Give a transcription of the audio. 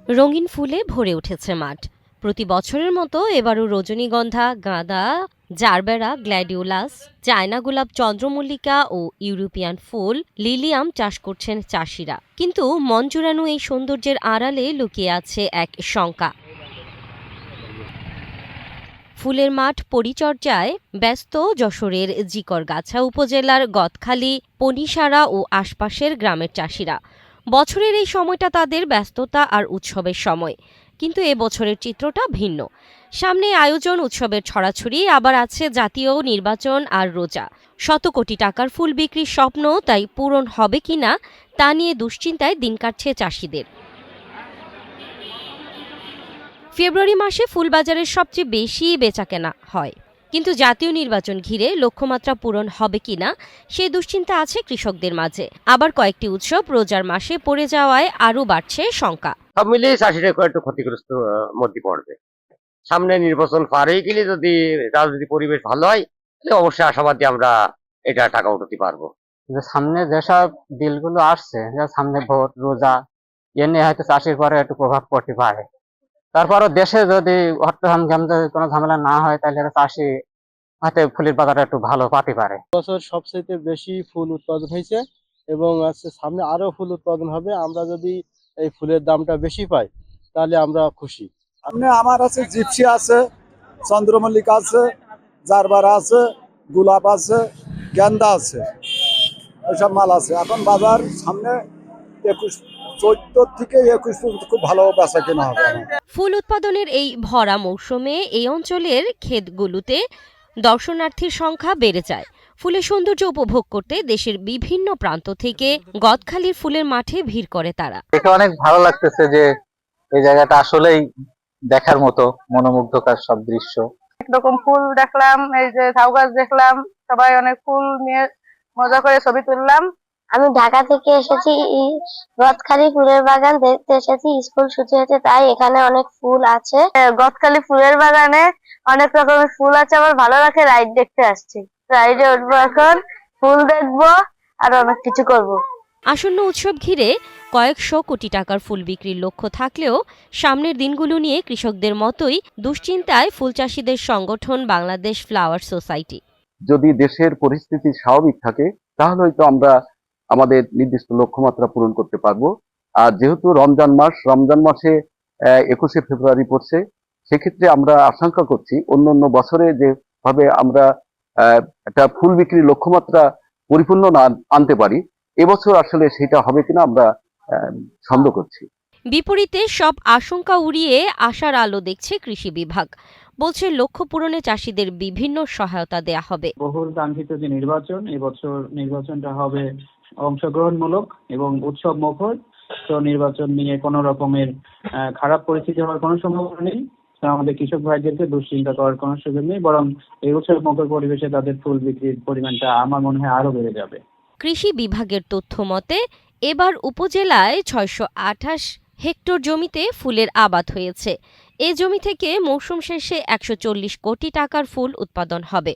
রঙিন ফুলে ভরে উঠেছে মাঠ। প্রতি বছরের মতো এবারও রজনীগন্ধা, গাঁদা, জারবেরা, গ্ল্যাডিওলাস, চায়না গোলাপ, চন্দ্রমল্লিকা ও ইউরোপিয়ান ফুল, লিলিয়াম চাষ করছেন চাষিরা। কিন্তু মন জুড়ানো এই সৌন্দর্যের আড়ালে লুকিয়ে আছে এক শঙ্কা। ফুলের মাঠ পরিচর্যায় ব্যস্ত যশোরের জিকরগাছা উপজেলার গদখালি, পনিসারা ও আশপাশের গ্রামের চাষিরা। বছরের এই সময়টা তাদের ব্যস্ততা আর উৎসবের সময়, কিন্তু এ বছরের চিত্রটা ভিন্ন। সামনে আয়োজন, উৎসবের ছড়াছড়ি, আবার আছে জাতীয় নির্বাচন আর রোজা। শত কোটি টাকার ফুল বিক্রির স্বপ্ন তাই পূরণ হবে কিনা তা নিয়ে দুশ্চিন্তায় দিন কাটছে চাষিদের। ফেব্রুয়ারি মাসে ফুল বাজারের সবচেয়ে বেশি বেচাকেনা হয়, কিন্তু জাতীয় নির্বাচন ঘিরে লক্ষ্যমাত্রা পূরণ হবে কিনা সেই দুশ্চিন্তা আছে কৃষকদের মাঝে। আবার কয়েকটি উৎসব রোজার মাসে পড়ে যাওয়ায় আরও বাড়ছে শঙ্কা। সব মিলিয়ে চাষিরা একটু ক্ষতিগ্রস্ত মধ্যে পড়বে। সামনে নির্বাচন পার হয়ে গেলে যদি রাজনৈতিক পরিবেশ ভালো হয় তাহলে অবশ্যই আশাবাদী আমরা এটা টাকা উঠাতে পারবো। সামনে যেসব বিলগুলো আসছে, সামনে ভোট, রোজা, এ নিয়ে হয়তো চাষির পরে একটু প্রভাব পড়তে পারে। তারপরও দেশে যদি কোনো ঝামেলা না হয় তাহলে চাষি হয়তো ফুলের বাজারে একটু ভালো পাতে পারে। বছর সবচেয়ে বেশি ফুল উৎপাদন হয়েছে এবং সামনে আরো ফুল উৎপাদন হবে। আমরা যদি এই ফুলের দামটা বেশি পাই তাহলে আমরা খুশি। সামনে আমার আছে জিপসি আছে, চন্দ্রমল্লিকা আছে, জারবারা আছে, গোলাপ আছে, গেন্দা আছে, এসব মাল আছে। এখন বাজার সামনে 14 থেকে 21 পর্যন্ত খুব ভালো বেচা কেনা হবে। ফুল উৎপাদনের এই ভরা মৌসুমে এই অঞ্চলের ক্ষেতগুলোতে দর্শনার্থীর সংখ্যা বেড়ে যায়। ফুলের সৌন্দর্য উপভোগ করতে দেশের বিভিন্ন প্রান্ত থেকে গদখালির ফুলের মাঠে ভিড় করে তারা। দেখে অনেক ভালো লাগতেছে যে এই জায়গাটা আসলেই দেখার মতো, মনোমুগ্ধকর সব দৃশ্য। একরকম ফুল দেখলাম, এই যে ঝাউ গাছ দেখলাম, সবাই অনেক ফুল নিয়ে মজা করে ছবি তুললাম। আমি ঢাকা থেকে এসেছি, গদখালি ফুলের বাগান দেখতে এসেছি। স্কুল ছুটি হয়েছে তাই এখানে অনেক ফুল আছে। গদখালি ফুলের বাগানে অনেক রকমের ফুল আছে, আমার ভালো লাগে। রাইড দেখতে আসছি, রাইডে উঠবো, এখন ফুল দেখবো আর অনেক কিছু করব। আসন্ন উৎসব ঘিরে কয়েকশো কোটি টাকার ফুল বিক্রির লক্ষ্য থাকলেও সামনের দিনগুলো নিয়ে কৃষকদের মতোই দুশ্চিন্তায় ফুল চাষিদের সংগঠন বাংলাদেশ ফ্লাওয়ার সোসাইটি। যদি দেশের পরিস্থিতি স্বাভাবিক থাকে তাহলে হয়তো আমরা আমাদের নির্দিষ্ট লক্ষ্যমাত্রা পূরণ করতে পারবো। আর যেহেতু রমজান মাসে 21শে ফেব্রুয়ারি পড়ছে, সেক্ষেত্রে আমরা আশঙ্কা করছি অন্য বছরে যেভাবে আমরা একটা ফুল বিক্রির লক্ষ্যমাত্রা পরিপূর্ণ না আনতে পারি, এবছর আসলে সেটা হবে কিনা আমরা সন্দেহ করছি। বিপরীতে সব আশঙ্কা উড়িয়ে আশার আলো দেখছে কৃষি বিভাগ। বলছে লক্ষ্য পূরণে চাষিদের বিভিন্ন সহায়তা দেয়া হবে। বহুল কাঙ্ক্ষিত যে নির্বাচন, এবছর নির্বাচনটা হবে অংশগ্রহণমূলক এবং উৎসব মুখর। তো নির্বাচন নিয়ে কোনো রকমের খারাপ পরিস্থিতি হওয়ার কোনো সম্ভাবনা নেই। আমাদের কৃষক ভাইদেরকে দুশ্চিন্তা করার কোনো সুযোগ নেই, বরং এই উৎসব মুখর পরিবেশে তাদের ফুল বিক্রির পরিমাণটা আমার মনে হয় আরো বেড়ে যাবে। কৃষি বিভাগের তথ্য মতে এবার উপজেলায় 628 হেক্টর জমিতে ফুলের আবাদ হয়েছে। এ জমি থেকে মৌসুম শেষে 140 কোটি টাকার ফুল উৎপাদন হবে।